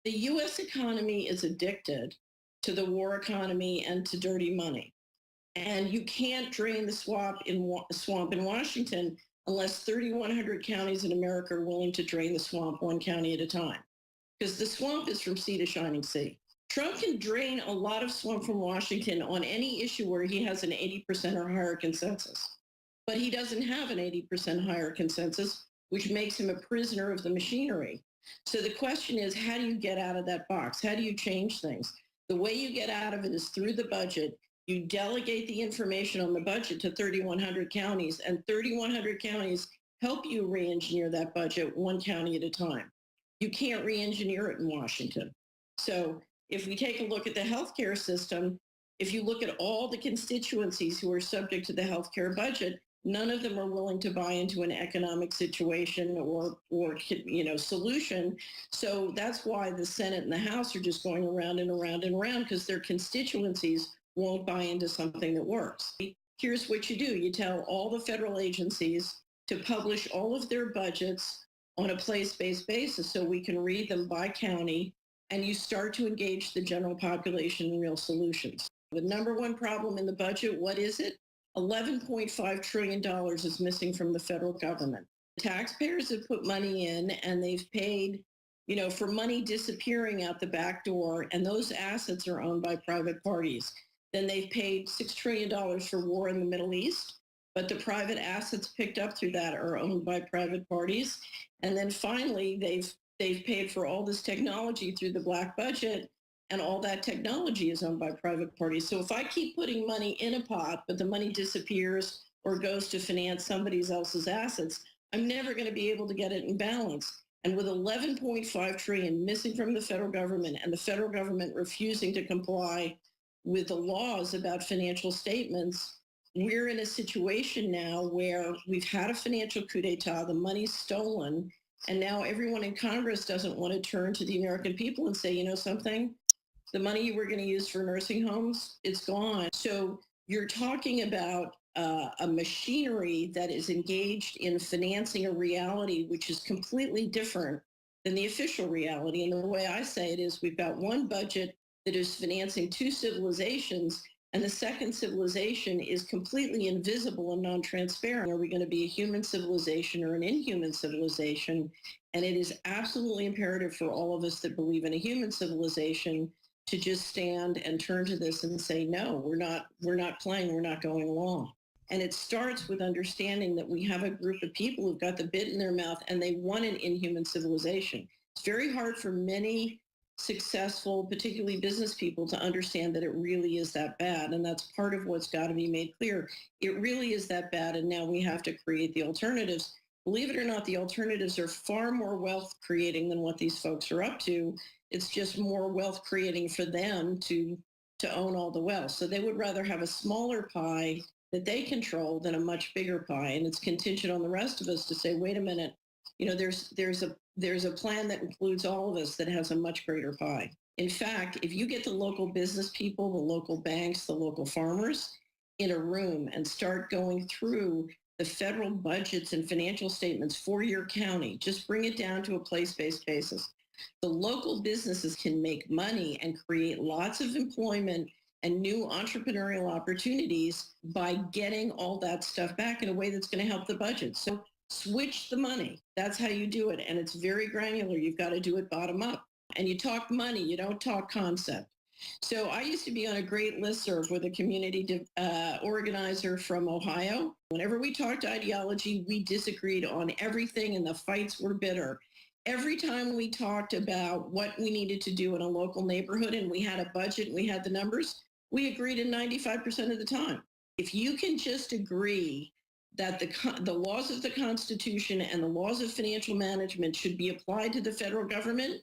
The US economy is addicted to the war economy and to dirty money. And you can't drain the swamp in Washington unless 3,100 counties in America are willing to drain the swamp one county at a time. Because the swamp is from sea to shining sea. Trump can drain a lot of swamp from Washington on any issue where he has an 80% or higher consensus. But he doesn't have an 80% higher consensus, which makes him a prisoner of the machinery. So the question is, how do you get out of that box? How do you change things? The way you get out of it is through the budget. You delegate the information on the budget to 3,100 counties, and 3,100 counties help you re-engineer that budget one county at a time. You can't re-engineer it in Washington. So if we take a look at the healthcare system, if you look at all the constituencies who are subject to the healthcare budget, none of them are willing to buy into an economic situation or solution. So that's why the Senate and the House are just going around and around and around, because their constituencies won't buy into something that works. Here's what you do. You tell all the federal agencies to publish all of their budgets on a place-based basis so we can read them by county, and you start to engage the general population in real solutions. The number one problem in the budget, what is it? $11.5 trillion is missing from the federal government. The taxpayers have put money in, and they've paid, for money disappearing out the back door, and those assets are owned by private parties. Then they've paid $6 trillion for war in the Middle East, but the private assets picked up through that are owned by private parties. And then finally, they've paid for all this technology through the black budget, and all that technology is owned by private parties. So if I keep putting money in a pot, but the money disappears or goes to finance somebody else's assets, I'm never going to be able to get it in balance. And with 11.5 trillion missing from the federal government, and the federal government refusing to comply with the laws about financial statements, we're in a situation now where we've had a financial coup d'etat, the money's stolen, and now everyone in Congress doesn't want to turn to the American people and say, you know something, the money you were going to use for nursing homes, it's gone. So you're talking about a machinery that is engaged in financing a reality which is completely different than the official reality. And the way I say it is, we've got one budget that is financing two civilizations, and the second civilization is completely invisible and non-transparent. Are we going to be a human civilization or an inhuman civilization? And it is absolutely imperative for all of us that believe in a human civilization to just stand and turn to this and say, no, we're not playing, we're not going along. And it starts with understanding that we have a group of people who've got the bit in their mouth and they want an inhuman civilization. It's very hard for many successful, particularly business people, to understand that it really is that bad. And that's part of what's got to be made clear. It really is that bad. And now we have to create the alternatives. Believe it or not, the alternatives are far more wealth creating than what these folks are up to. It's just more wealth creating for them to own all the wealth. So they would rather have a smaller pie that they control than a much bigger pie. And it's contingent on the rest of us to say, wait a minute, there's a plan that includes all of us that has a much greater pie. In fact, if you get the local business people, the local banks, the local farmers in a room and start going through the federal budgets and financial statements for your county, just bring it down to a place-based basis. The local businesses can make money and create lots of employment and new entrepreneurial opportunities by getting all that stuff back in a way that's going to help the budget. So switch the money. That's how you do it. And it's very granular. You've got to do it bottom up. And you talk money, you don't talk concept. So I used to be on a great listserv with a community organizer from Ohio. Whenever we talked ideology, we disagreed on everything and the fights were bitter. Every time we talked about what we needed to do in a local neighborhood and we had a budget and we had the numbers, we agreed in 95% of the time. If you can just agree that the laws of the Constitution and the laws of financial management should be applied to the federal government,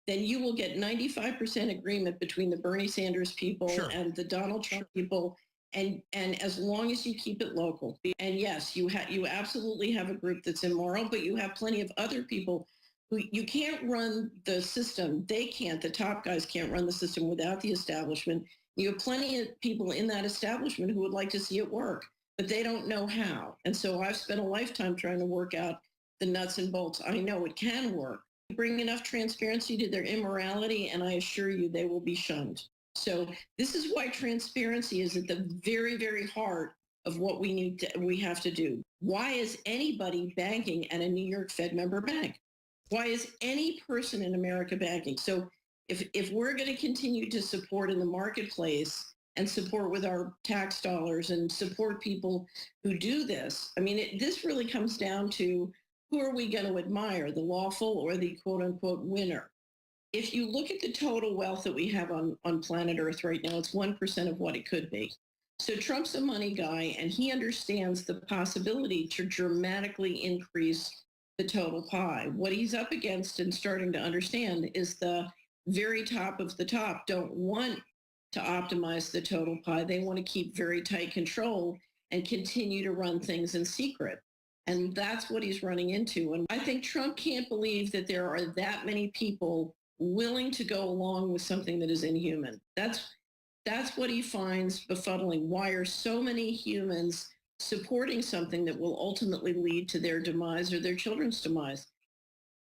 then you will get 95% agreement between the Bernie Sanders people Sure. and the Donald Trump people, and as long as you keep it local. And yes, you absolutely have a group that's immoral, but you have plenty of other people who you can't run the system. They can't. The top guys can't run the system without the establishment. You have plenty of people in that establishment who would like to see it work, but they don't know how. And so I've spent a lifetime trying to work out the nuts and bolts. I know it can work, bring enough transparency to their immorality, and I assure you they will be shunned. So this is why transparency is at the very, very heart of what we have to do. Why is anybody banking at a New York Fed member bank? Why is any person in America banking? So if we're going to continue to support in the marketplace and support with our tax dollars and support people who do this, I mean, this really comes down to who are we going to admire, the lawful or the quote unquote winner? If you look at the total wealth that we have on planet Earth right now, it's 1% of what it could be. So Trump's a money guy, and he understands the possibility to dramatically increase the total pie. What he's up against and starting to understand is the very top of the top don't want to optimize the total pie. They want to keep very tight control and continue to run things in secret. And that's what he's running into. And I think Trump can't believe that there are that many people willing to go along with something that is inhuman. That's what he finds befuddling. Why are so many humans supporting something that will ultimately lead to their demise or their children's demise?